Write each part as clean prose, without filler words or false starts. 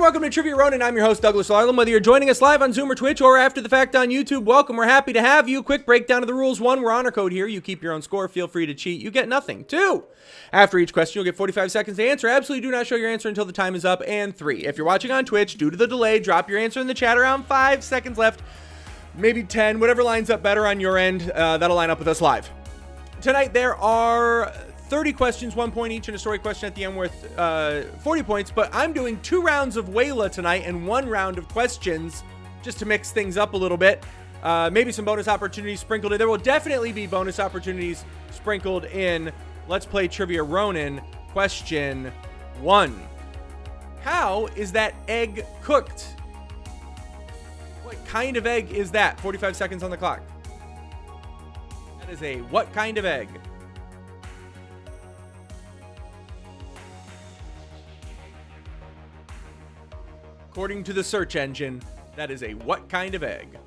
welcome to Trivia Ronin. I'm your host, Douglas Arlen. Whether you're joining us live on Zoom or Twitch or after the fact on YouTube, welcome. We're happy to have you. Quick breakdown of the rules. 1, we're honor code here. You keep your own score. Feel free to cheat. You get nothing. 2, after each question, you'll get 45 seconds to answer. Absolutely do not show your answer until the time is up. And 3, if you're watching on Twitch, due to the delay, drop your answer in the chat around 5 seconds left. Maybe 10, whatever lines up better on your end. That'll line up with us live. Tonight, there are 30 questions, 1 point each, and a story question at the end worth 40 points, but I'm doing 2 rounds of WAYLA tonight and 1 round of questions just to mix things up a little bit. Maybe some bonus opportunities sprinkled in. There will definitely be bonus opportunities sprinkled in Let's Play Trivia Ronin. Question 1. How is that egg cooked? What kind of egg is that? 45 seconds on the clock. That is a what kind of egg? According to the search engine, that is a what kind of egg?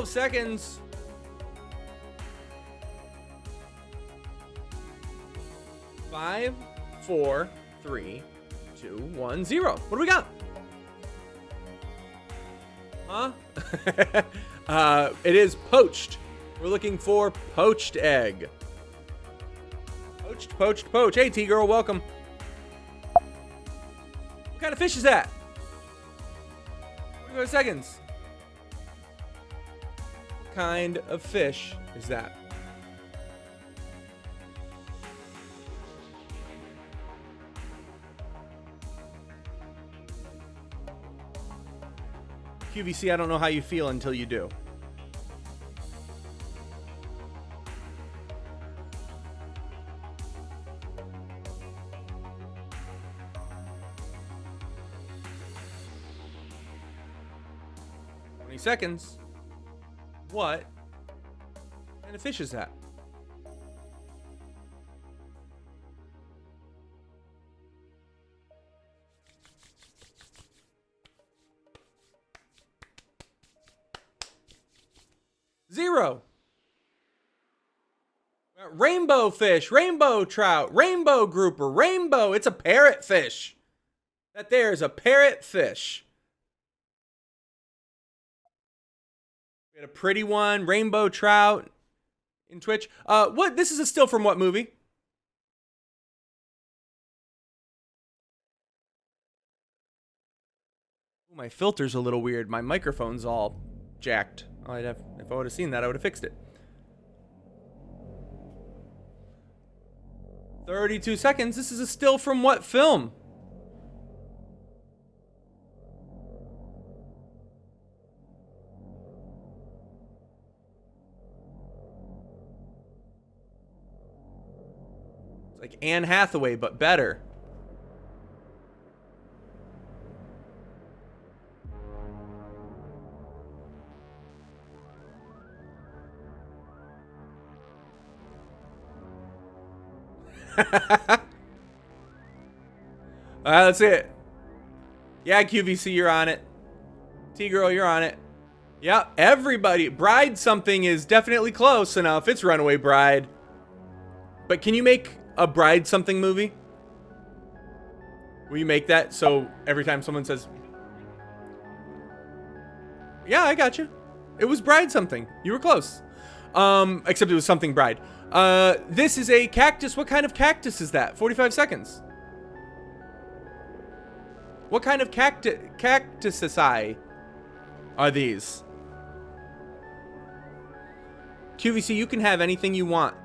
Seconds. 5, 4, 3, 2, 1, 0. What do we got? Huh? It is poached. We're looking for poached egg. Poached. Hey, T-Girl, welcome. What kind of fish is that? 45 seconds. What kind of fish is that? QVC, I don't know how you feel until you do. Seconds. What kind of fish is that? Zero. Rainbow fish, rainbow trout, rainbow grouper, rainbow. It's a parrotfish. That there is a parrotfish. A pretty one, rainbow trout in Twitch. What? This is a still from what movie? Ooh, my filter's a little weird. My microphone's all jacked. If I would have seen that, I would have fixed it. 32 seconds. This is a still from what film? Like Anne Hathaway, but better. That's it. Yeah, QVC, you're on it. T-Girl, you're on it. Yep, everybody. Bride something is definitely close enough. It's Runaway Bride. But can you make a Bride something movie? Will you make that so every time someone says, yeah, I got you. It was Bride something. You were close. Except it was something Bride. This is a cactus. What kind of cactus is that? 45 seconds. What kind of cactusi are these? QVC, you can have anything you want.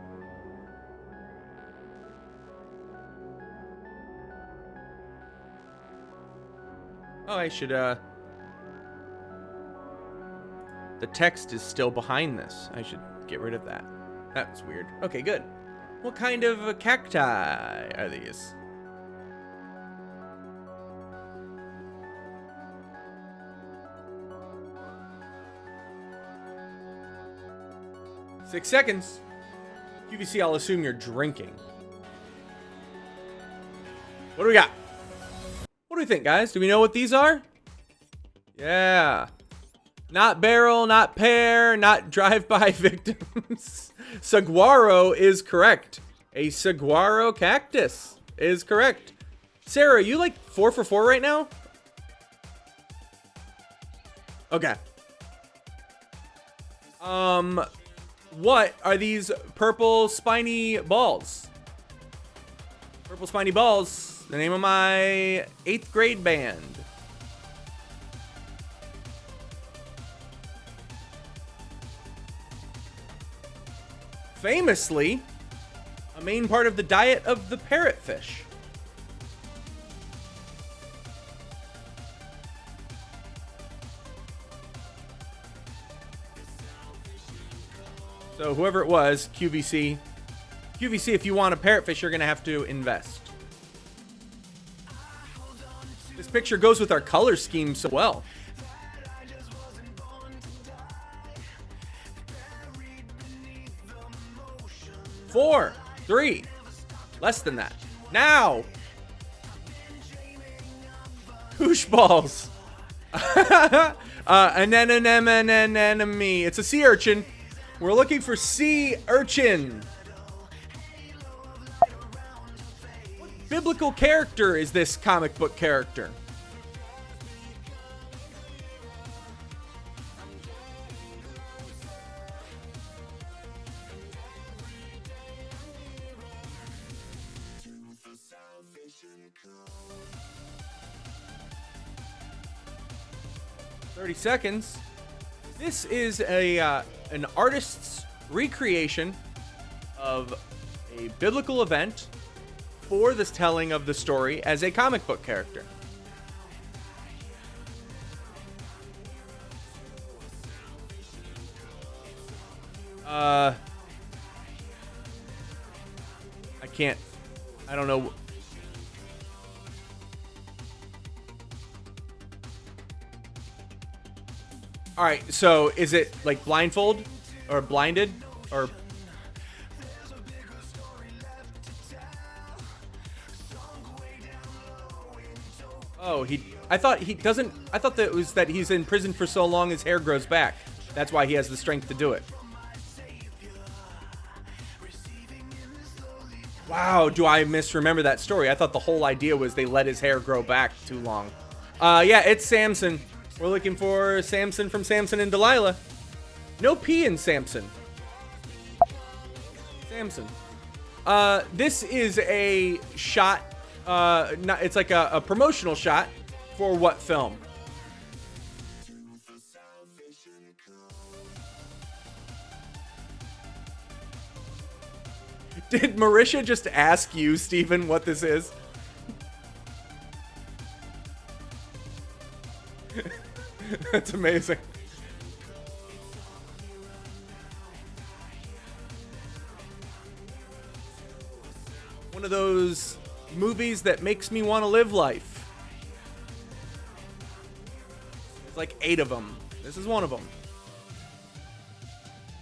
Oh, I should, the text is still behind this. I should get rid of that. That's weird. Okay, good. What kind of cacti are these? Six seconds. QVC, I'll assume you're drinking. What do we got? What do we think, guys? Do we know what these are? Yeah. Not barrel, not pear, not drive-by victims. Saguaro is correct. A saguaro cactus is correct. Sarah, are you like 4 for 4 right now? Okay. What are these purple spiny balls? Purple spiny balls, the name of my 8th grade band. Famously, a main part of the diet of the parrotfish. So whoever it was, QVC, if you want a parrotfish, you're going to have to invest. This picture goes with our color scheme so well. Four, 3, less than that. Now, Koosh balls. Anemone. It's a sea urchin. We're looking for sea urchin. What biblical character is this comic book character? Seconds. This is an artist's recreation of a biblical event for this telling of the story as a comic book character. I don't know. All right, so is it like blindfold or blinded or? Oh, I thought that it was that he's in prison for so long his hair grows back. That's why he has the strength to do it. Wow, do I misremember that story? I thought the whole idea was they let his hair grow back too long. Yeah, it's Samson. We're looking for Samson from Samson and Delilah. No P in Samson. Samson. This is a shot. It's like a promotional shot for what film? Did Marisha just ask you, Steven, what this is? That's amazing. One of those movies that makes me want to live life. There's like 8 of them. This is one of them.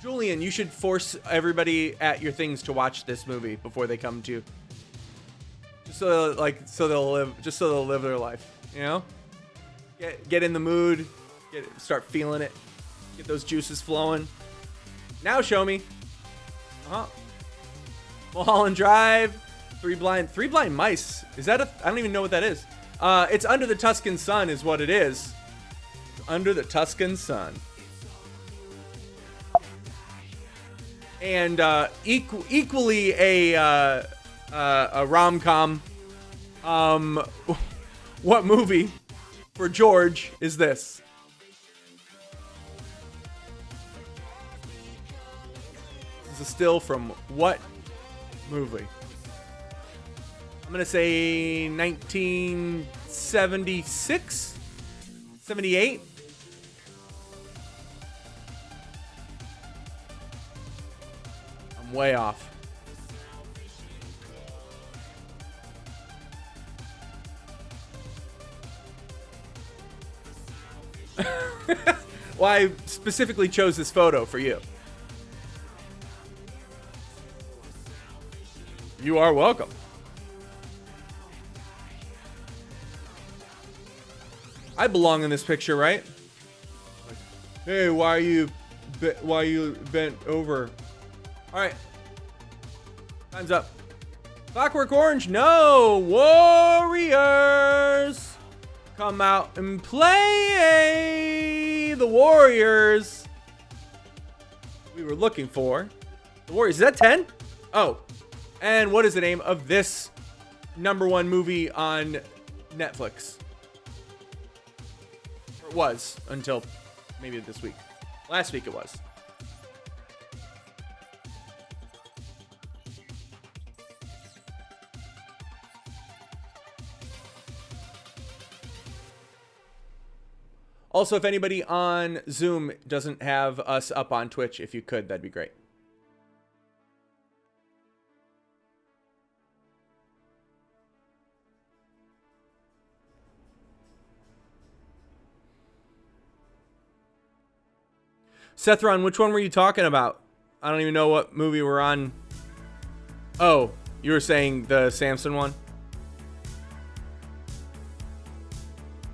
Julian, you should force everybody at your things to watch this movie before they come to you. Just so they'll live their life, you know? Get in the mood, start feeling it, get those juices flowing. Now show me. Mulholland Drive, Three Blind Mice. Is that I don't even know what that is. It's Under the Tuscan Sun is what it is. Under the Tuscan Sun. And equally a rom-com. What movie for George is this? This is a still from what movie? I'm gonna say 1976, 78. I'm way off. Well, I specifically chose this photo for you. You are welcome. I belong in this picture, right? Hey, why you bent over? All right. Time's up. Clockwork Orange, no. Warriors. Come out and play. The Warriors. We were looking for. The Warriors. Is that 10? Oh. And what is the name of this #1 movie on Netflix? Or it was until maybe this week. Last week it was. Also, if anybody on Zoom doesn't have us up on Twitch, if you could, that'd be great. Sethron, which one were you talking about? I don't even know what movie we're on. Oh, you were saying the Samson one?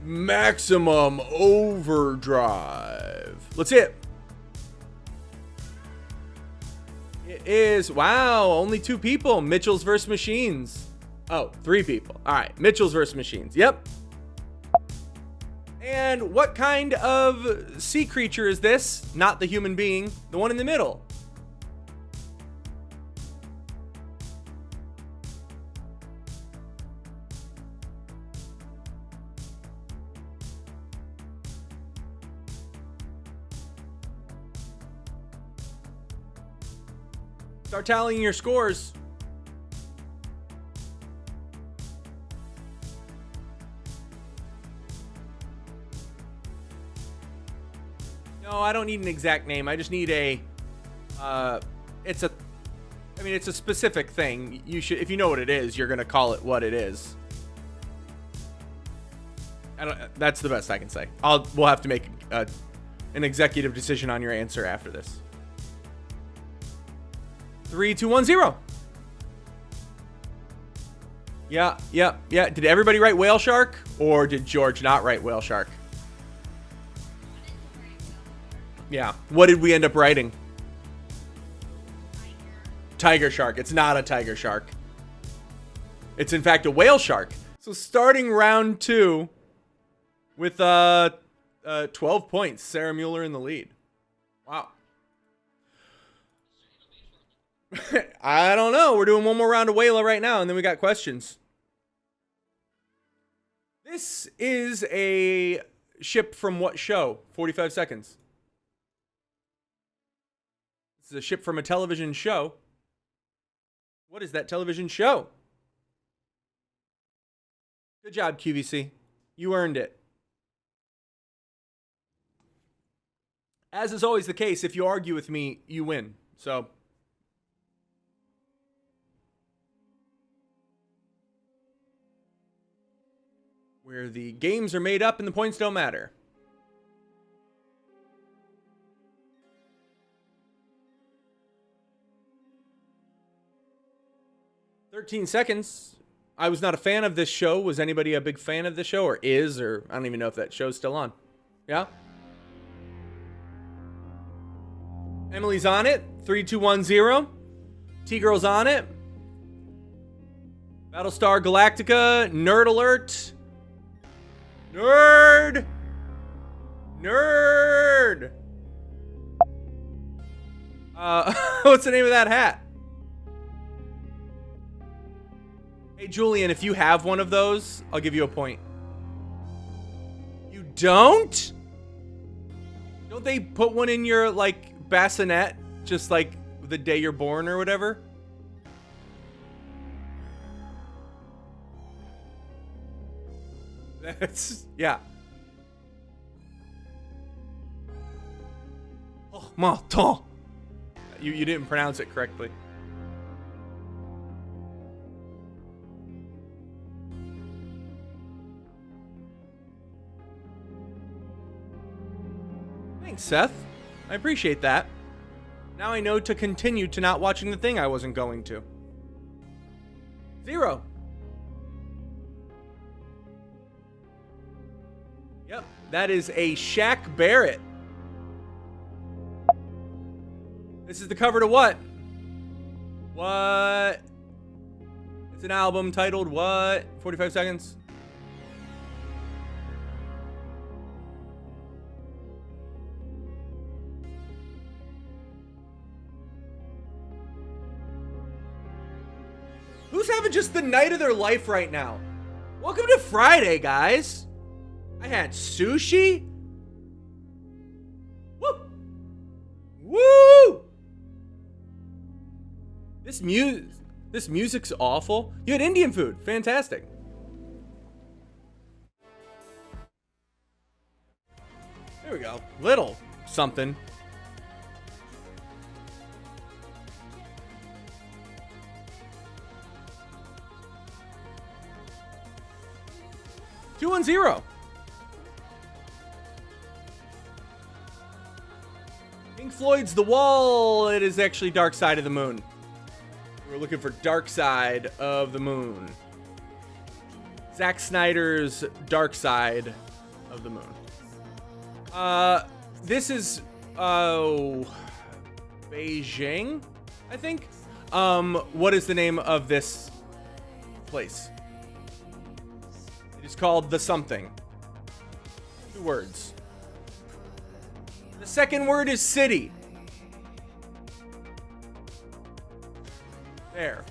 Maximum Overdrive. Let's see it. It is, wow, only 2 people. Mitchell's vs. Machines. Oh, 3 people. All right, Mitchell's vs. Machines. Yep. And what kind of sea creature is this? Not the human being, the one in the middle. Start tallying your scores. No, I don't need an exact name. I just need a, it's a specific thing. You should, if you know what it is, you're going to call it what it is. That's the best I can say. We'll have to make an executive decision on your answer after this. 3, 2, 1, 0. Yeah. Did everybody write whale shark, or did George not write whale shark? Yeah. What did we end up writing? Tiger shark. It's not a tiger shark. It's in fact a whale shark. So starting round 2 with 12 points, Sarah Mueller in the lead. Wow. I don't know. We're doing one more round of WAYLA right now, and then we got questions. This is a ship from what show? 45 seconds. This is a ship from a television show. What is that television show? Good job, QVC. You earned it. As is always the case, if you argue with me, you win. So... where the games are made up and the points don't matter. "13 seconds. I was not a fan of this show. Was anybody a big fan of the show, or is, or I don't even know if that show's still on. Yeah? Emily's on it. 3, 2, 1, 0. T-Girl's on it. Battlestar Galactica. Nerd alert. Nerd! What's the name of that hat? Hey, Julian, if you have one of those, I'll give you a point. You don't? Don't they put one in your, like, bassinet, just like the day you're born or whatever? That's, yeah. Oh, Martin. You didn't pronounce it correctly. Thanks, Seth. I appreciate that. Now I know to continue to not watching the thing I wasn't going to. 0. Yep, that is a Shaq Barrett. This is the cover to what? What? It's an album titled what? 45 seconds. Who's having just the night of their life right now? Welcome to Friday, guys. I had sushi. Woo! Woo! This music's awful. You had Indian food. Fantastic. There we go. Little something. Two and 0. Pink Floyd's The Wall. It is actually Dark Side of the Moon. We're looking for Dark Side of the Moon. Zack Snyder's Dark Side of the Moon. This is Beijing, I think. What is the name of this place? It is called The Something. 2 words. The second word is city. There.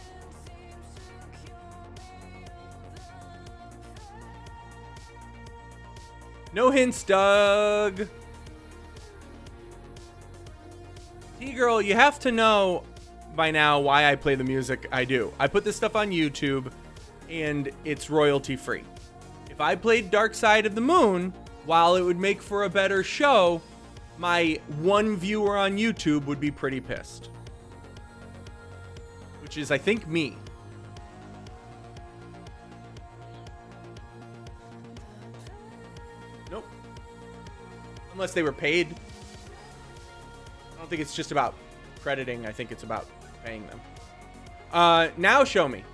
No hints, Doug. T-Girl, you have to know by now why I play the music I do. I put this stuff on YouTube, and it's royalty free. If I played Dark Side of the Moon, while it would make for a better show, my one viewer on YouTube would be pretty pissed. Which is, I think, me. Nope. Unless they were paid. I don't think it's just about crediting. I think it's about paying them. Now show me.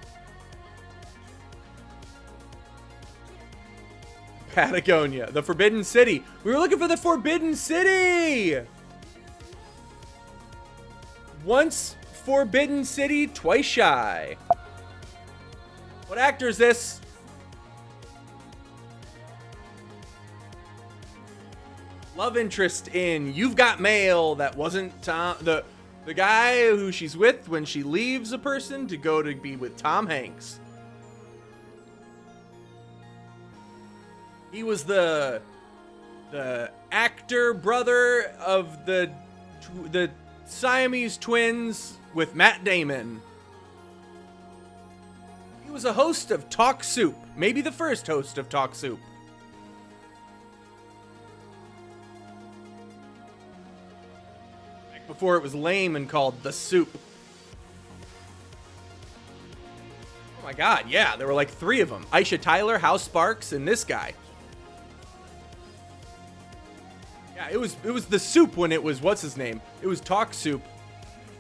Patagonia, the Forbidden City. We were looking for the Forbidden City. Once Forbidden City, twice shy. What actor is this? Love interest in You've Got Mail. That wasn't Tom, the guy who she's with when she leaves a person to go to be with Tom Hanks. He was the actor brother of the Siamese twins with Matt Damon. He was a host of Talk Soup, maybe the first host of Talk Soup. Back before it was lame and called The Soup. Oh my god, yeah, there were like 3 of them. Aisha Tyler, House Sparks, and this guy. Yeah, it was The Soup when it was, what's his name? It was Talk Soup,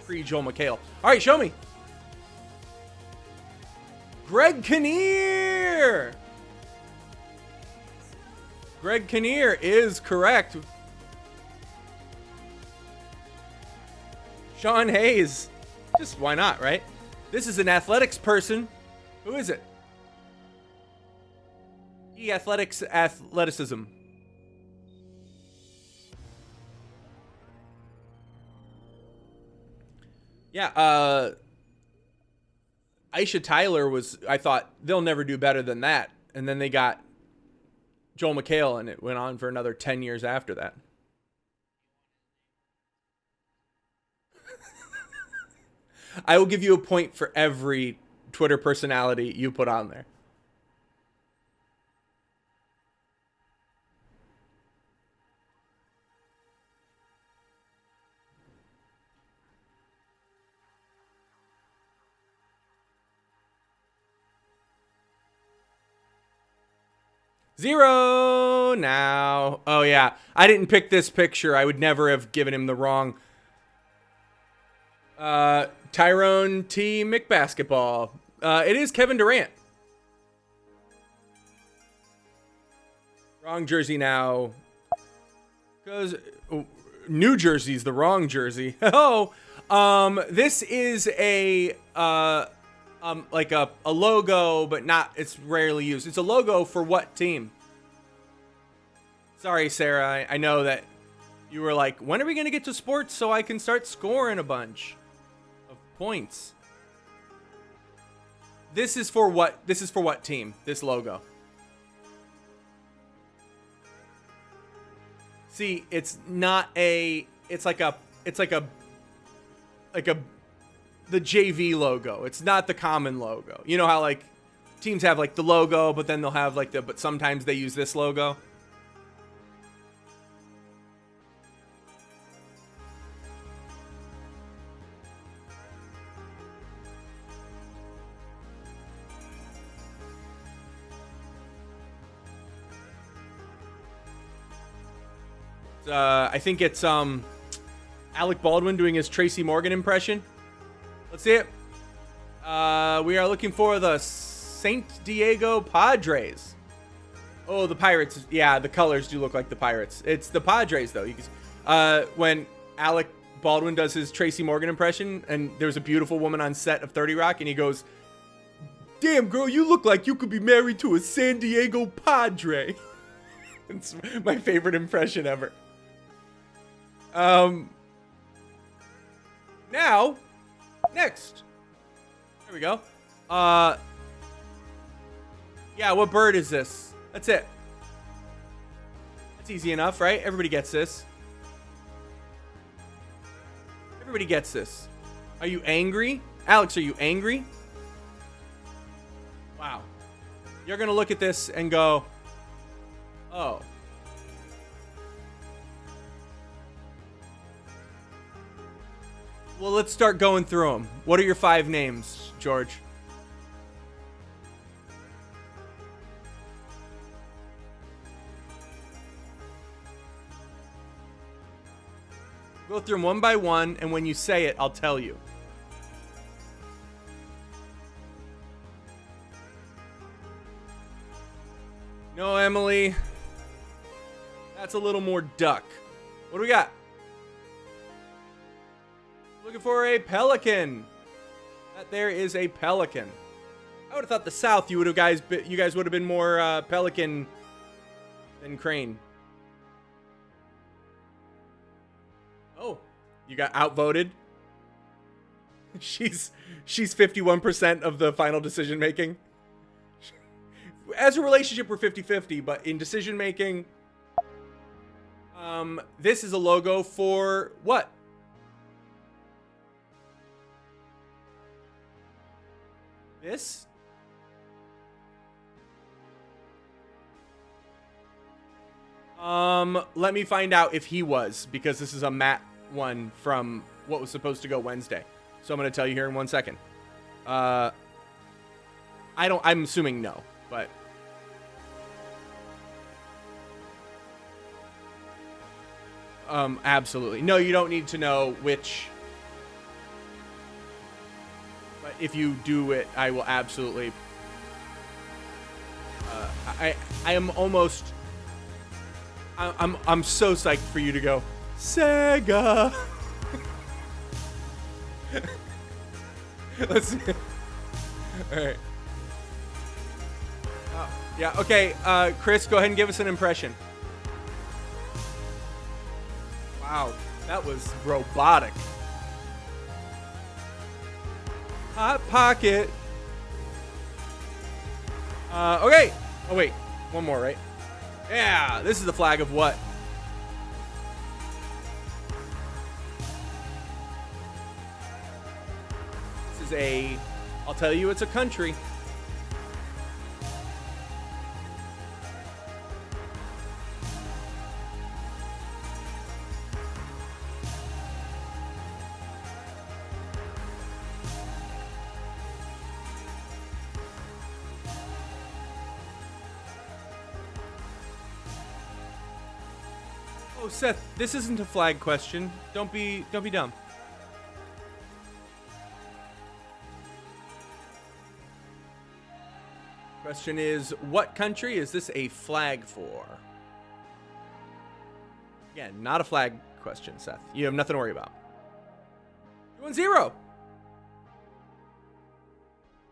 pre-Joel McHale. All right, show me. Greg Kinnear. Greg Kinnear is correct. Sean Hayes. Just why not, right? This is an athletics person. Who is it? Athleticism. Yeah, Aisha Tyler was, I thought, they'll never do better than that. And then they got Joel McHale, and it went on for another 10 years after that. I will give you a point for every Twitter personality you put on there. Zero now. Oh, yeah. I didn't pick this picture. I would never have given him the wrong. Tyrone T. McBasketball. It is Kevin Durant. Wrong jersey now. Because New Jersey's the wrong jersey. Oh, this is a like a logo, but not. It's rarely used. It's a logo for what team? Sorry, Sarah. I know that you were like, when are we gonna get to sports so I can start scoring a bunch of points? This is for what? This is for what team? This logo. See, it's not a. It's like a the JV logo. It's not the common logo. You know how like teams have like the logo, but then they'll have like but sometimes they use this logo. I think it's Alec Baldwin doing his Tracy Morgan impression. Let's see it. We are looking for the Saint Diego Padres. Oh, the Pirates. Yeah, the colors do look like the Pirates. It's the Padres, though. You can, when Alec Baldwin does his Tracy Morgan impression, and there's a beautiful woman on set of 30 Rock, and he goes, "Damn, girl, you look like you could be married to a San Diego Padre." It's my favorite impression ever. Now, next. There we go. Yeah, what bird is this? That's it. That's easy enough, right? Everybody gets this. Everybody gets this. Are you angry? Alex, are you angry? Wow. You're gonna look at this and go, oh. Well, let's start going through them. What are your 5 names, George? Go through them one by one, and when you say it, I'll tell you. No, Emily. That's a little more duck. What do we got? Looking for a pelican. That there is a pelican. I would have thought the South you guys would have been more pelican than crane. Oh, you got outvoted. She's 51% of the final decision making. As a relationship, we're 50-50, but in decision making, this is a logo for what? This? Let me find out if he was, because this is a Matt one from what was supposed to go Wednesday. So I'm going to tell you here in 1 second. I'm assuming no, but absolutely. No, you don't need to know which. But if you do it, I will absolutely. I am almost. I'm so psyched for you to go Sega. Let's see. All right. Yeah. Okay. Chris, go ahead and give us an impression. Wow, that was robotic. Hot Pocket. Okay. Oh, wait. One more, right? Yeah, this is the flag of what? This is a... I'll tell you, it's a country. Oh, Seth, this isn't a flag question. Don't be dumb. Question is, what country is this a flag for? Again, not a flag question, Seth. You have nothing to worry about. 2-0.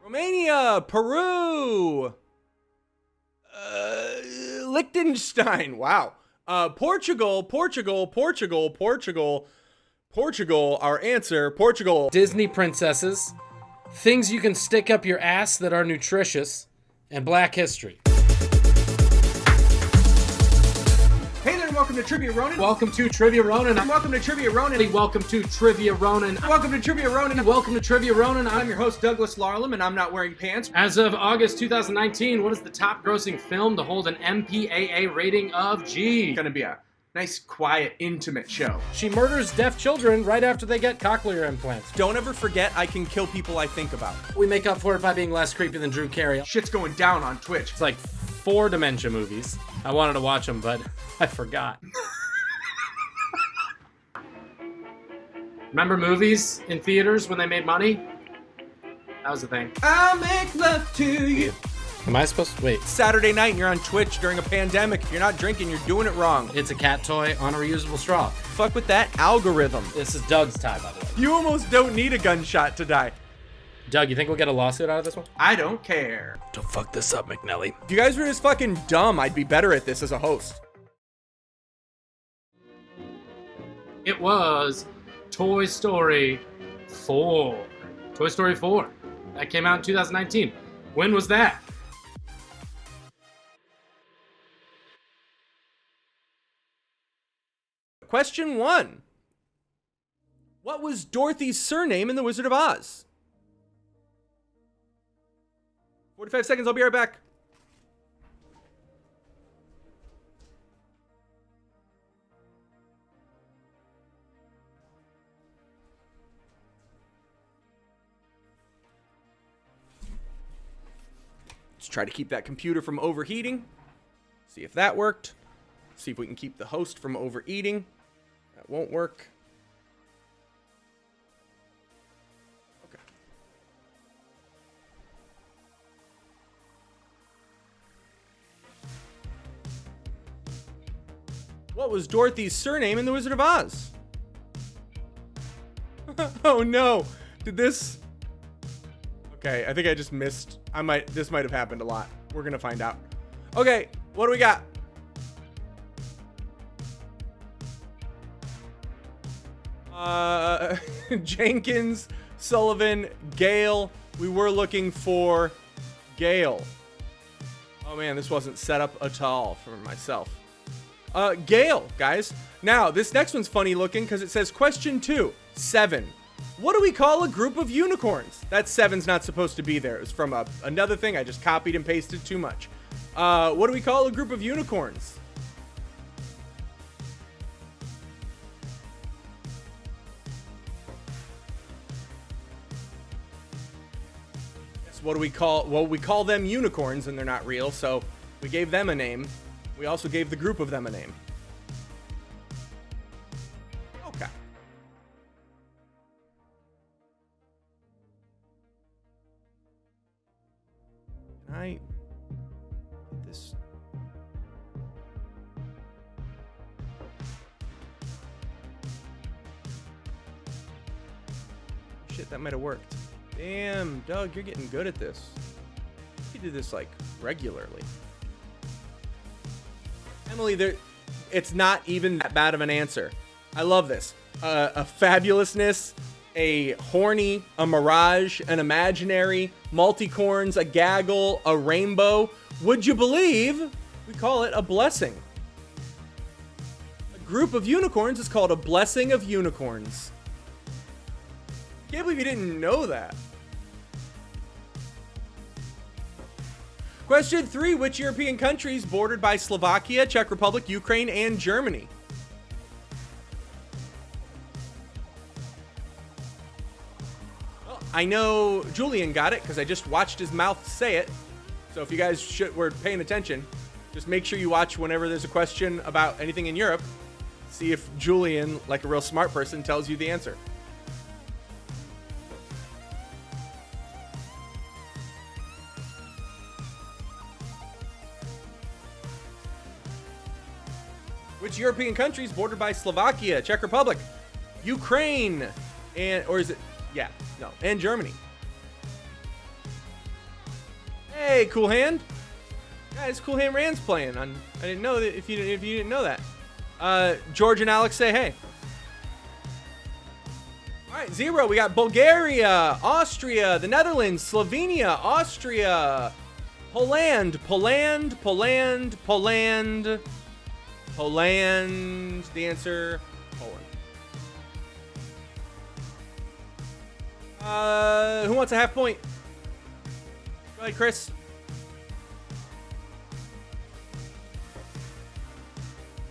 Romania, Peru, Liechtenstein. Wow. Portugal. Our answer, Portugal. Disney princesses, things you can stick up your ass that are nutritious, and Black history. Hey there, and welcome to Trivia Ronin. Welcome to Trivia Ronin. Welcome to Trivia Ronin. Welcome to Trivia Ronin. Welcome to Trivia Ronin. Welcome to Trivia Ronin. I'm your host, Douglas Larlam, and I'm not wearing pants. As of August 2019, what is the top grossing film to hold an MPAA rating of G? It's gonna be a nice, quiet, intimate show. She murders deaf children right after they get cochlear implants. Don't ever forget I can kill people I think about. We make up for it by being less creepy than Drew Carey. Shit's going down on Twitch. It's like 4 dementia movies. I wanted to watch them, but I forgot. Remember movies in theaters when they made money? That was the thing. I'll make love to you. Am I supposed to? Wait. Saturday night and you're on Twitch during a pandemic. If you're not drinking, you're doing it wrong. It's a cat toy on a reusable straw. Fuck with that algorithm. This is Doug's tie, by the way. You almost don't need a gunshot to die. Doug, you think we'll get a lawsuit out of this one? I don't care. Don't fuck this up, McNelly. If you guys were just fucking dumb, I'd be better at this as a host. It was Toy Story 4. Toy Story 4. That came out in 2019. When was that? Question 1. What was Dorothy's surname in The Wizard of Oz? 45 seconds, I'll be right back. Let's try to keep that computer from overheating. See if that worked. See if we can keep the host from overeating. That won't work. Okay. What was Dorothy's surname in The Wizard of Oz? Oh no. Did this... Okay, I think I just missed. This might have happened a lot. We're gonna find out. Okay, what do we got? Jenkins, Sullivan, Gale. We were looking for Gale. Oh man, this wasn't set up at all for myself. Gale, guys. Now, this next one's funny looking because it says question 2, 7. What do we call a group of unicorns? That 7's not supposed to be there. It was from another thing. I just copied and pasted too much. What do we call a group of unicorns? What do we call? Well, we call them unicorns, and they're not real, so we gave them a name. We also gave the group of them a name. Okay. Can I get this? Shit, that might have worked. Damn, Doug, you're getting good at this. You do this, like, regularly. Emily, it's not even that bad of an answer. I love this. A fabulousness, a horny, a mirage, an imaginary, multicorns, a gaggle, a rainbow. Would you believe we call it a blessing? A group of unicorns is called a blessing of unicorns. Can't believe you didn't know that. Question 3, which European countries bordered by Slovakia, Czech Republic, Ukraine, and Germany? Well, I know Julian got it because I just watched his mouth say it. So if you guys were paying attention, just make sure you watch whenever there's a question about anything in Europe. See if Julian, like a real smart person, tells you the answer. Which European countries bordered by Slovakia, Czech Republic, Ukraine, and and Germany? Hey, Cool Hand. Guys, Cool Hand Rand's playing. I didn't know that if you didn't know that. George and Alex say hey. All right, 0. We got Bulgaria, Austria, the Netherlands, Slovenia, Austria, Poland. The answer, Poland. Who wants a half point? Go ahead, Chris.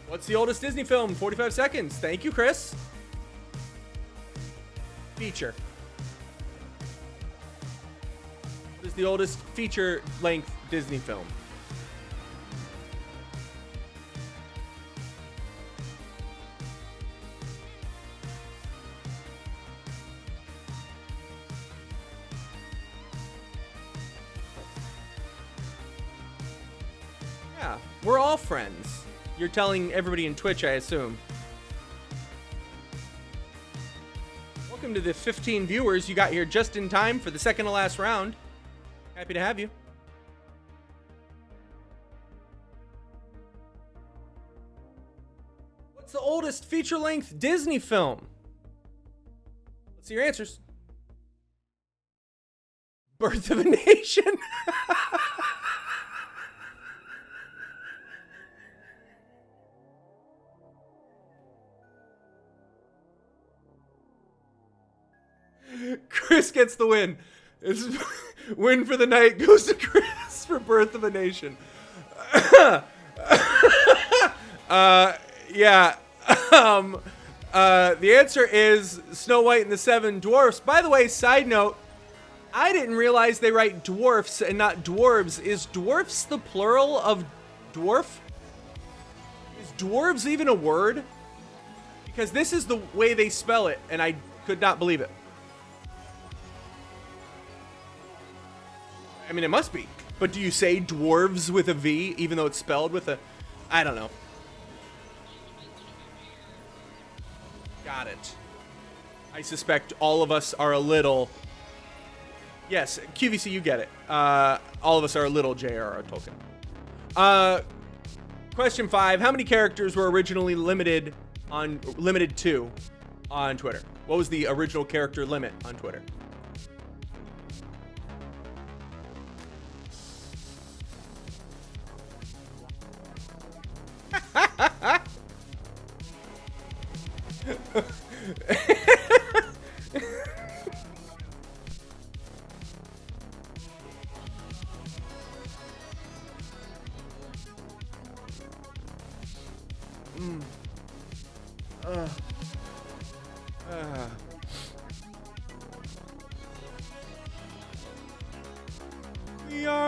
What's the oldest Disney film? 45 seconds. Thank you, Chris. Feature. What is the oldest feature-length Disney film? Yeah, we're all friends. You're telling everybody in Twitch, I assume. Welcome to the 15 viewers you got here just in time for the second to last round. Happy to have you. What's the oldest feature-length Disney film? Let's see your answers. Birth of a Nation. Chris gets the win. It's win for the night goes to Chris for Birth of a Nation. Yeah. The answer is Snow White and the Seven Dwarfs. By the way, side note, I didn't realize they write dwarfs and not dwarves. Is dwarfs the plural of dwarf? Is dwarves even a word? Because this is the way they spell it, and I could not believe it. I mean, it must be. But do you say dwarves with a V, even though it's spelled with a... I don't know. Got it. I suspect all of us are a little... Yes, QVC, you get it. All of us are a little J.R.R. Tolkien. Question 5. How many characters were originally limited to on Twitter? What was the original character limit on Twitter?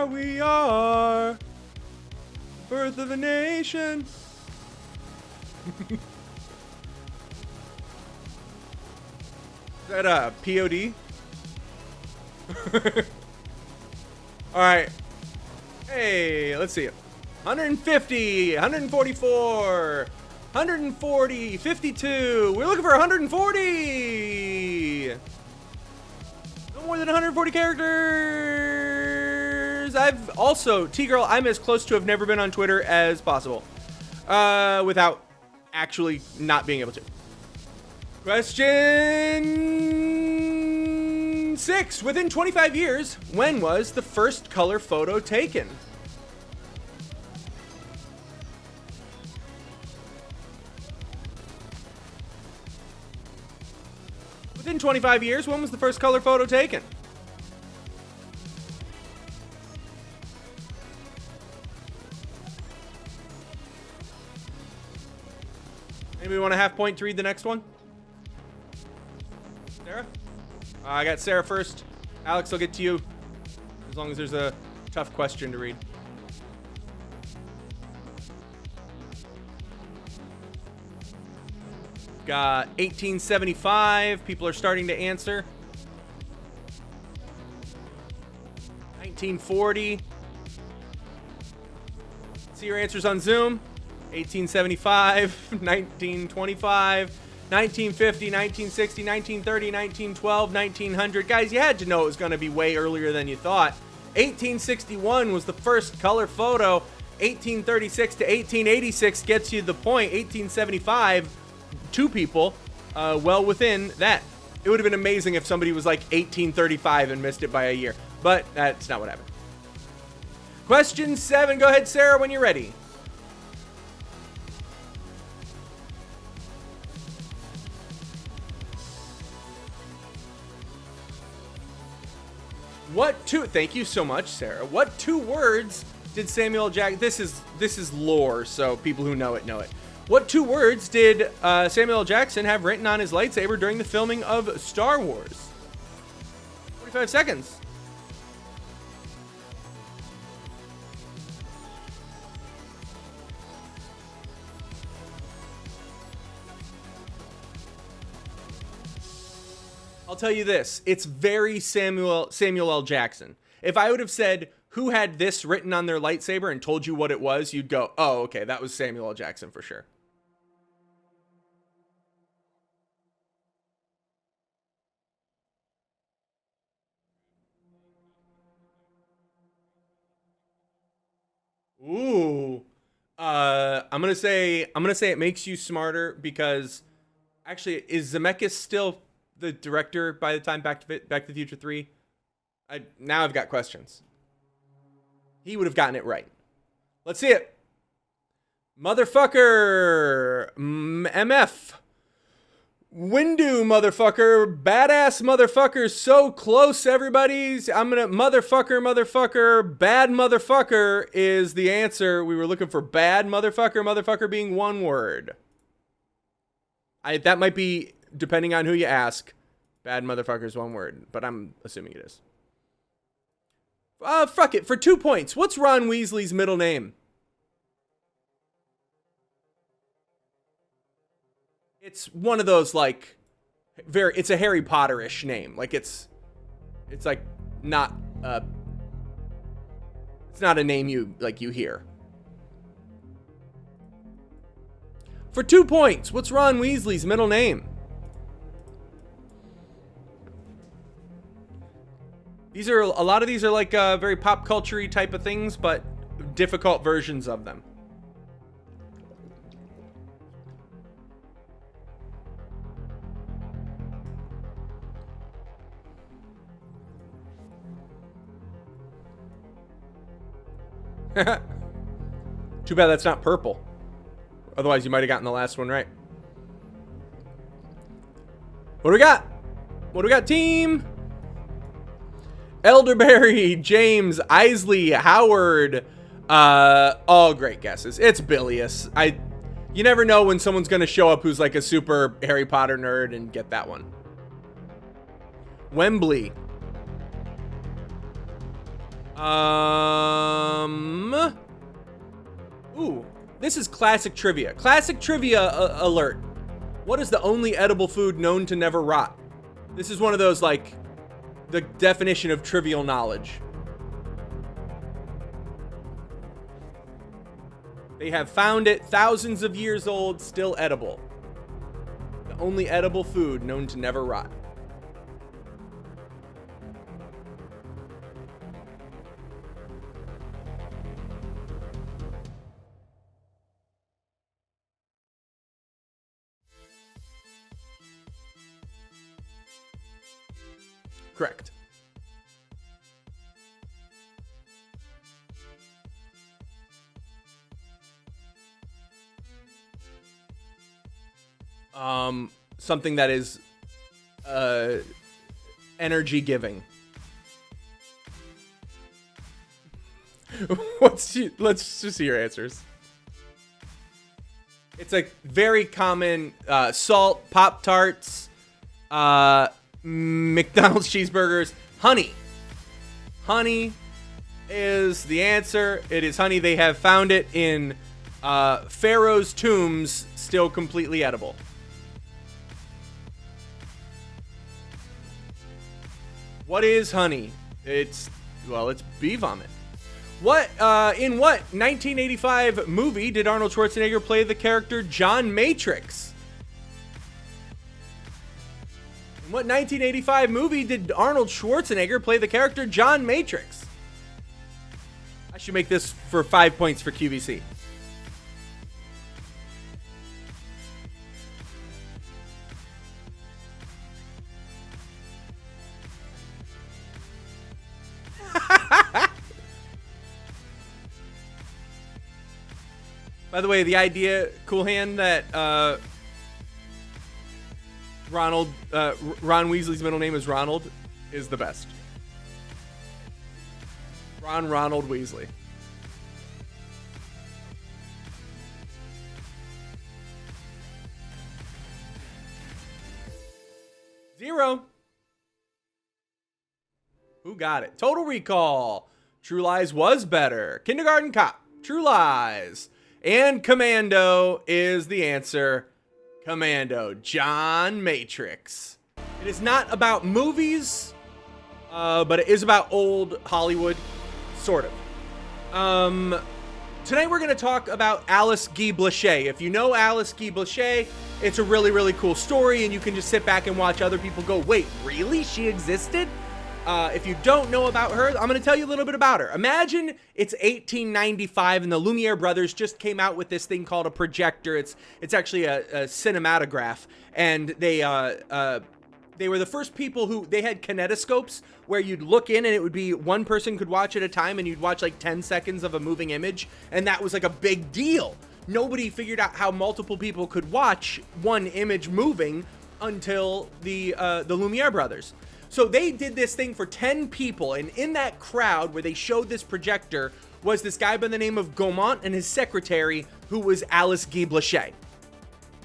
We are Birth of a Nation. Is that a POD? All right. Hey, let's see it. 150, 144, 140, 52. We're looking for 140. No more than 140 characters. I've also, T-Girl, I'm as close to have never been on Twitter as possible. Without actually not being able to. Question 6. Within 25 years, when was the first color photo taken? Within 25 years, when was the first color photo taken? Anybody want a half point to read the next one? Sarah? I got Sarah first. Alex, I'll get to you. As long as there's a tough question to read. Got 1875. People are starting to answer. 1940. See your answers on Zoom. 1875, 1925, 1950, 1960, 1930, 1912, 1900. Guys, you had to know it was going to be way earlier than you thought. 1861 was the first color photo. 1836 to 1886 gets you the point. 1875, 2 people, well within that. It would have been amazing if somebody was like 1835 and missed it by a year, but that's not what happened. Question 7. Go ahead, Sarah, when you're ready. Thank you so much, Sarah. What 2 words did Samuel Jackson, this is lore, so people who know it know it. What 2 words did Samuel L. Jackson have written on his lightsaber during the filming of Star Wars? 45 seconds. I'll tell you this, it's very Samuel L. Jackson. If I would have said who had this written on their lightsaber and told you what it was, you'd go, oh, okay, that was Samuel L. Jackson for sure. Ooh. I'm gonna say it makes you smarter because actually, is Zemeckis still the director by the time Back to the Future 3? Now I've got questions. He would have gotten it right. Let's see it. Motherfucker. MF. Windu, motherfucker. Badass motherfucker. So close, everybody's. I'm gonna motherfucker. Bad motherfucker is the answer. We were looking for bad motherfucker. Motherfucker being 1 word. That might be, depending on who you ask, bad motherfucker is 1 word, but I'm assuming it is. Fuck it. For 2 points, what's Ron Weasley's middle name? It's one of those, like, it's a Harry Potter-ish name. Like, it's like, not, it's not a name you hear. For 2 points, what's Ron Weasley's middle name? A lot of these are like very pop culture-y type of things, but difficult versions of them. Too bad that's not purple. Otherwise, you might have gotten the last one right. What do we got? What do we got, team? Elderberry, James, Isley, Howard. All great guesses. It's Bilious. You never know when someone's going to show up who's like a super Harry Potter nerd and get that one. Wembley. Ooh, this is classic trivia. Classic trivia alert. What is the only edible food known to never rot? This is one of those, like, the definition of trivial knowledge. They have found it thousands of years old, still edible. The only edible food known to never rot. Correct. Something that is energy giving. Let's just see your answers. It's a very common salt, Pop-Tarts, McDonald's cheeseburgers. Honey. Honey is the answer. It is honey. They have found it in pharaoh's tombs, still completely edible. What is honey? It's bee vomit. In what 1985 movie did Arnold Schwarzenegger play the character John Matrix? In what 1985 movie did Arnold Schwarzenegger play the character John Matrix? I should make this for 5 points for QVC. By the way, the idea, Cool Hand, that Ron Weasley's middle name is Ronald is the best. Ronald Weasley. Zero. Who got it? Total Recall. True Lies was better. Kindergarten Cop. True Lies. And Commando is the answer. Commando. John Matrix. It is not about movies, but it is about old Hollywood, sort of. Tonight we're going to talk about Alice Guy Blaché. If you know Alice Guy Blaché, it's a really, really cool story, and you can just sit back and watch other people go, wait, really? She existed? If you don't know about her, I'm going to tell you a little bit about her. Imagine it's 1895 and the Lumiere brothers just came out with this thing called a projector. It's actually a cinematograph, and they were the first people who, they had kinetoscopes where you'd look in and it would be one person could watch at a time, and you'd watch like 10 seconds of a moving image, and that was like a big deal. Nobody figured out how multiple people could watch one image moving until the Lumiere brothers. So they did this thing for 10 people, and in that crowd where they showed this projector was this guy by the name of Gaumont and his secretary, who was Alice Guy Blaché.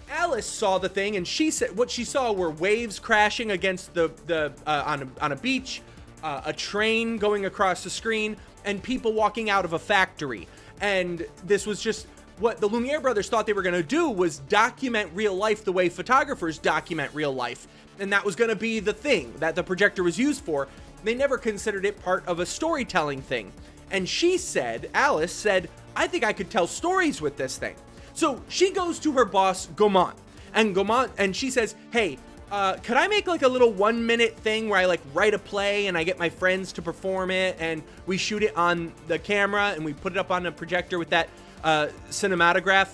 Alice saw the thing, and she said what she saw were waves crashing against on a beach, a train going across the screen, and people walking out of a factory. And this was just what the Lumiere brothers thought they were going to do, was document real life the way photographers document real life. And that was going to be the thing that the projector was used for. They never considered it part of a storytelling thing. And she said, Alice said, I think I could tell stories with this thing. So she goes to her boss, Gaumont, and she says, hey, could I make like a little 1 minute thing where I like write a play and I get my friends to perform it, and we shoot it on the camera and we put it up on a projector with that cinematograph.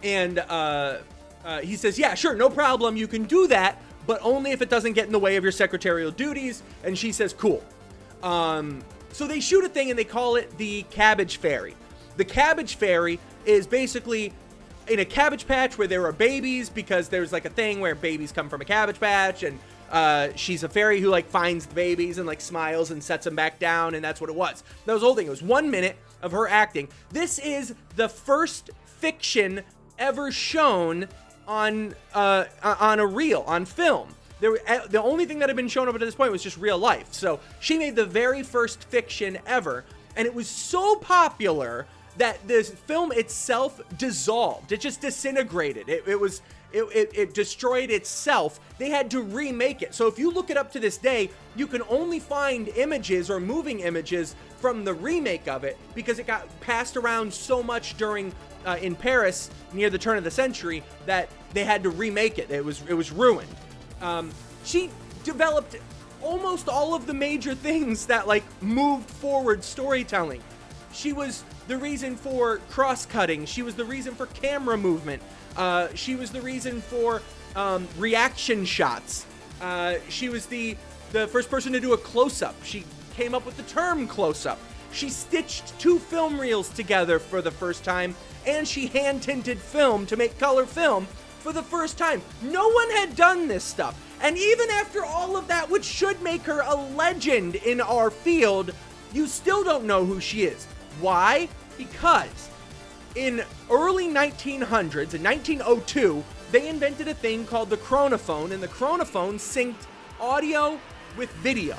And he says, yeah, sure, no problem. You can do that, but only if it doesn't get in the way of your secretarial duties. And she says, cool. So they shoot a thing and they call it the Cabbage Fairy. The Cabbage Fairy is basically in a cabbage patch where there are babies, because there's like a thing where babies come from a cabbage patch, and she's a fairy who like finds the babies and like smiles and sets them back down, and that's what it was. That was the whole thing. It was 1 minute of her acting. This is the first fiction ever shown on a reel, on film. The only thing that had been shown up to this point was just real life. So she made the very first fiction ever, and it was so popular that this film itself dissolved. It just disintegrated. It destroyed itself. They had to remake it. So if you look it up to this day, you can only find images or moving images from the remake of it, because it got passed around so much during in Paris near the turn of the century that they had to remake it. It was ruined. She developed almost all of the major things that like moved forward storytelling. She was the reason for cross-cutting. She was the reason for camera movement. She was the reason for reaction shots. She was the first person to do a close-up. She came up with the term close-up. She stitched 2 film reels together for the first time, and she hand-tinted film to make color film for the first time. No one had done this stuff. And even after all of that, which should make her a legend in our field, you still don't know who she is. Why? Because in early 1900s, in 1902, they invented a thing called the chronophone, and the chronophone synced audio with video.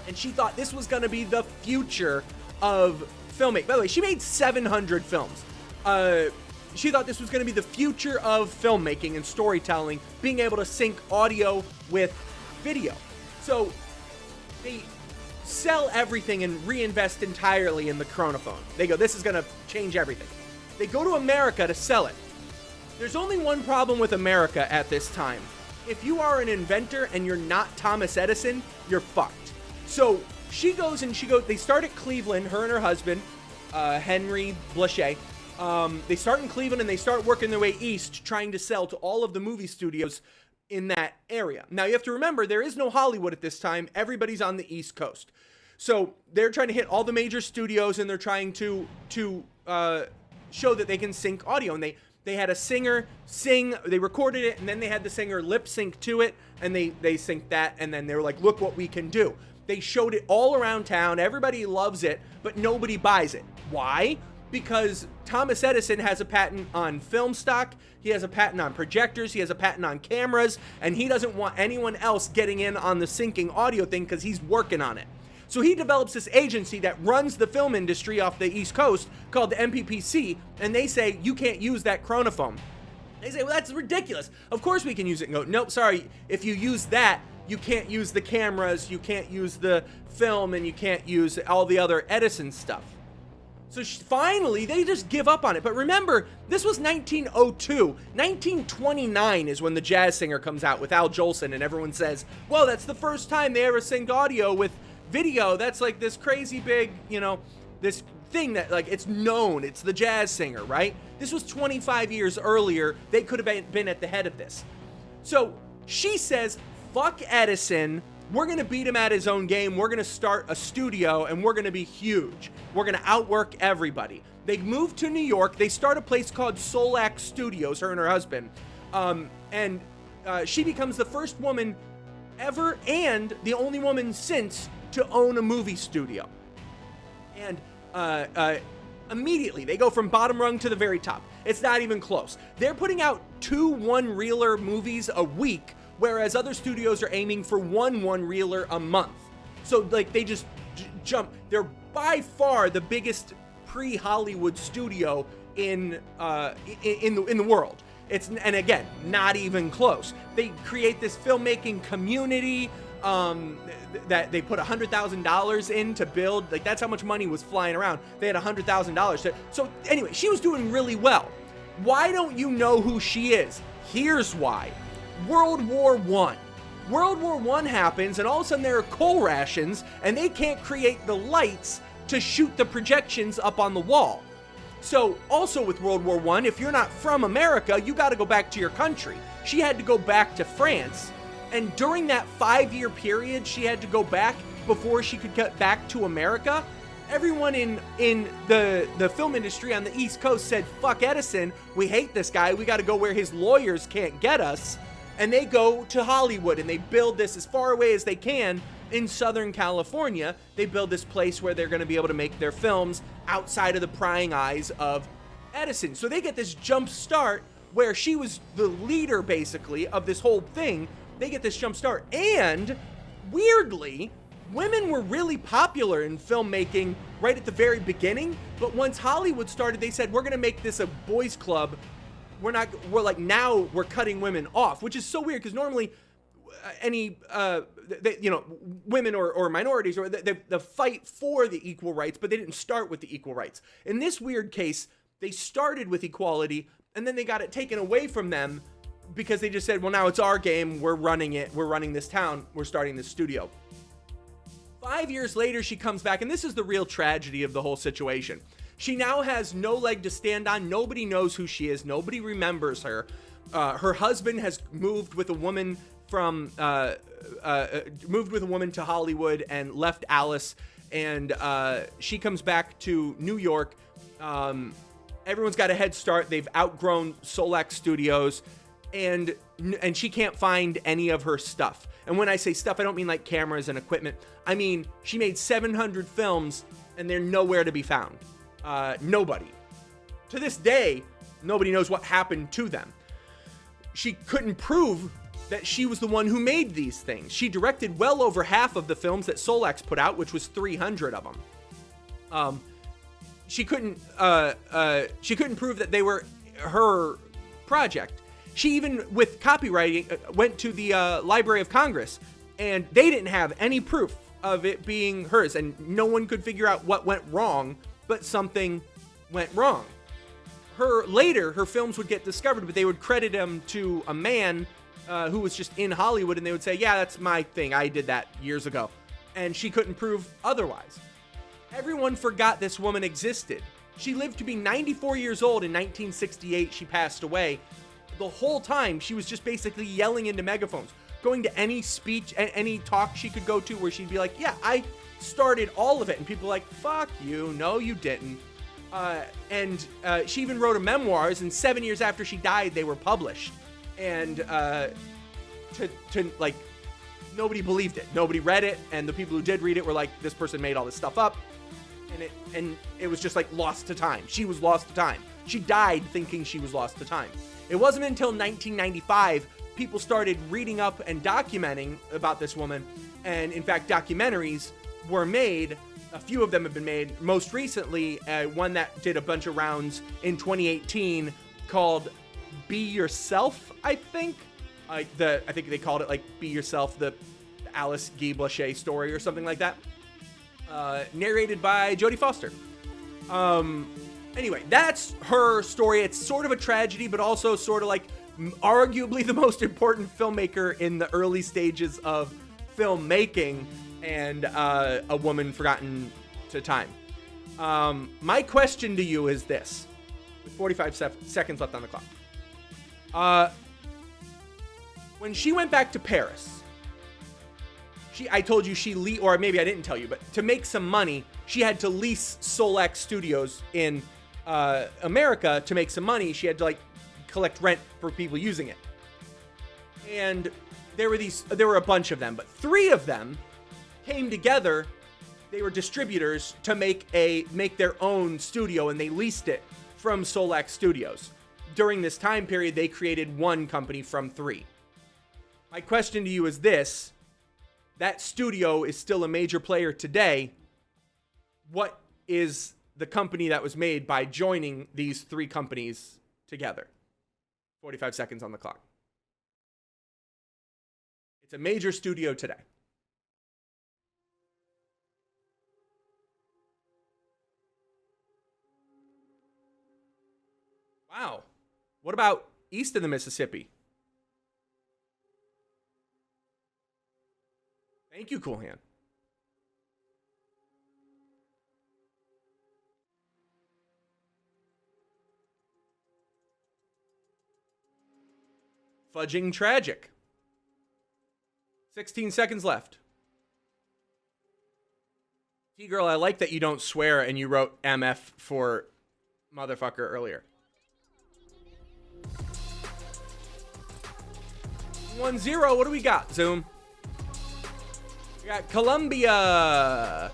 And she thought this was going to be the future of filmmaking. By the way, she made 700 films. She thought this was going to be the future of filmmaking and storytelling, being able to sync audio with video. So they sell everything and reinvest entirely in the chronophone. They go, this is going to change everything. They go to America to sell it. There's only one problem with America at this time. If you are an inventor and you're not Thomas Edison, you're fucked. So they start at Cleveland, her and her husband, Henry Blanchet. They start in Cleveland and they start working their way east, trying to sell to all of the movie studios in that area. Now you have to remember, there is no Hollywood at this time. Everybody's on the East Coast. So they're trying to hit all the major studios and they're trying to show that they can sync audio. And they had a singer sing, they recorded it, and then they had the singer lip sync to it, and they synced that, and then they were like, look what we can do. They showed it all around town, everybody loves it, but nobody buys it. Why? Because Thomas Edison has a patent on film stock, he has a patent on projectors, he has a patent on cameras, and he doesn't want anyone else getting in on the syncing audio thing because he's working on it. So he develops this agency that runs the film industry off the East Coast called the MPPC, and they say, you can't use that chronophone. They say, well, that's ridiculous. Of course we can use it. And go, nope, sorry. If you use that, you can't use the cameras, you can't use the film, and you can't use all the other Edison stuff. So finally, they just give up on it. But remember, this was 1902. 1929 is when The Jazz Singer comes out with Al Jolson, and everyone says, well, that's the first time they ever synced audio with video. That's like this crazy big, this thing that like it's known. It's The Jazz Singer, right? This was 25 years earlier. They could have been at the head of this. So she says, fuck Edison. We're going to beat him at his own game. We're going to start a studio and we're going to be huge. We're going to outwork everybody. They move to New York. They start a place called Solac Studios, her and her husband. She becomes the first woman ever and the only woman since to own a movie studio. And immediately they go from bottom rung to the very top. It's not even close. They're putting out 2 one-reeler movies a week, whereas other studios are aiming for 1 one-reeler a month. So like they just jump. They're by far the biggest pre-Hollywood studio in the world. And again, not even close. They create this filmmaking community that they put $100,000 in to build. Like that's how much money was flying around. They had $100,000. So anyway, she was doing really well. Why don't you know who she is? Here's why. World War I. World War I happens, and all of a sudden there are coal rations, and they can't create the lights to shoot the projections up on the wall. So, also with World War I, if you're not from America, you got to go back to your country. She had to go back to France, and during that 5-year period she had to go back before she could get back to America, everyone in the film industry on the East Coast said, fuck Edison, we hate this guy, we got to go where his lawyers can't get us. And they go to Hollywood and they build this as far away as they can in Southern California. They build this place where they're going to be able to make their films outside of the prying eyes of Edison. So they get this jump start where she was the leader basically of this whole thing. They get this jump start. And weirdly, women were really popular in filmmaking right at the very beginning. But once Hollywood started, they said, we're going to make this a boys' club. Now we're cutting women off, which is so weird because normally women or minorities or the fight for the equal rights, but they didn't start with the equal rights. In this weird case, they started with equality and then they got it taken away from them because they just said, well, now it's our game. We're running it. We're running this town. We're starting this studio. 5 years later, she comes back, and this is the real tragedy of the whole situation. She now has no leg to stand on. Nobody knows who she is. Nobody remembers her. Her husband has moved with a woman to Hollywood and left Alice. And she comes back to New York. Everyone's got a head start. They've outgrown Solac Studios, and she can't find any of her stuff. And when I say stuff, I don't mean like cameras and equipment. I mean, she made 700 films, and they're nowhere to be found. Nobody. To this day, nobody knows what happened to them. She couldn't prove that she was the one who made these things. She directed well over half of the films that Solax put out, which was 300 of them. She couldn't prove that they were her project. She even, with copywriting, went to the Library of Congress, and they didn't have any proof of it being hers, and no one could figure out what went wrong, but something went wrong. Her films would get discovered, but they would credit them to a man who was just in Hollywood, and they would say, yeah, that's my thing. I did that years ago. And she couldn't prove otherwise. Everyone forgot this woman existed. She lived to be 94 years old. In 1968, she passed away. The whole time, she was just basically yelling into megaphones, going to any speech, any talk she could go to where she'd be like, yeah, I started all of it. And people were like, fuck you. No, you didn't. And she even wrote a memoirs, and 7 years after she died, they were published. And like, nobody believed it. Nobody read it, and the people who did read it were like, this person made all this stuff up. And it was just like lost to time. She was lost to time. She died thinking she was lost to time. It wasn't until 1995 people started reading up and documenting about this woman. And in fact, documentaries were made. A few of them have been made. Most recently, one that did a bunch of rounds in 2018 called Be Yourself, I think. I think they called it like Be Yourself, the Alice Guy Blaché story or something like that. Narrated by Jodie Foster. Anyway, that's her story. It's sort of a tragedy, but also sort of like arguably the most important filmmaker in the early stages of filmmaking, and a woman forgotten to time. My question to you is this, with 45 seconds left on the clock. When she went back to Paris, I told you or maybe I didn't tell you, but to make some money, she had to lease Solex Studios in America to make some money. She had to like collect rent for people using it. And there were a bunch of them, but 3 of them came together. They were distributors to make their own studio, and they leased it from Solex Studios. During this time period, they created one company from 3. My question to you is this. That studio is still a major player today. What is the company that was made by joining these 3 companies together? 45 seconds on the clock. It's a major studio today. Wow. What about east of the Mississippi? Thank you, Cool Hand. Fudging Tragic. 16 seconds left. T-Girl, I like that you don't swear and you wrote MF for motherfucker earlier. 1-0, what do we got, Zoom? We got Columbia,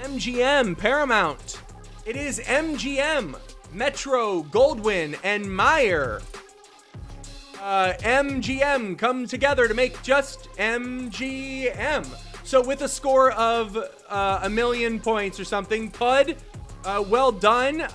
MGM, Paramount. It is MGM, Metro, Goldwyn, and Meyer. MGM come together to make just MGM. So with a score of 1,000,000 points or something, Pud, well done.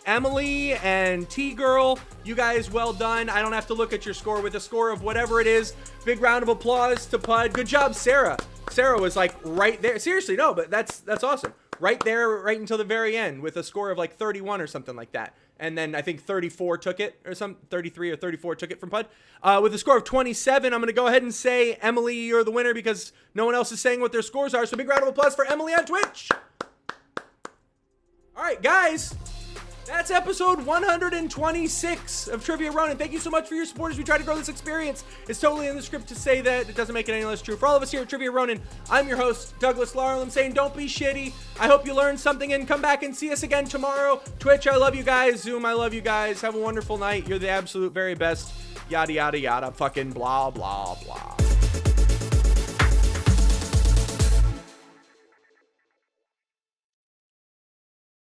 Emily and T-Girl, you guys, well done. I don't have to look at your score. With a score of whatever it is, big round of applause to Pud. Good job, Sarah. Sarah was like right there. Seriously, no, but that's awesome. Right there, right until the very end, with a score of like 31 or something like that. And then I think 34 took it, or 33 or 34 took it from Pud. With a score of 27, I'm going to go ahead and say, Emily, you're the winner because no one else is saying what their scores are. So big round of applause for Emily on Twitch. All right, guys. That's episode 126 of Trivia Ronin. Thank you so much for your support as we try to grow this experience. It's totally in the script to say that. It doesn't make it any less true. For all of us here at Trivia Ronin, I'm your host, Douglas Laurel. I'm saying don't be shitty. I hope you learned something and come back and see us again tomorrow. Twitch, I love you guys. Zoom, I love you guys. Have a wonderful night. You're the absolute very best. Yada, yada, yada. Fucking blah, blah, blah.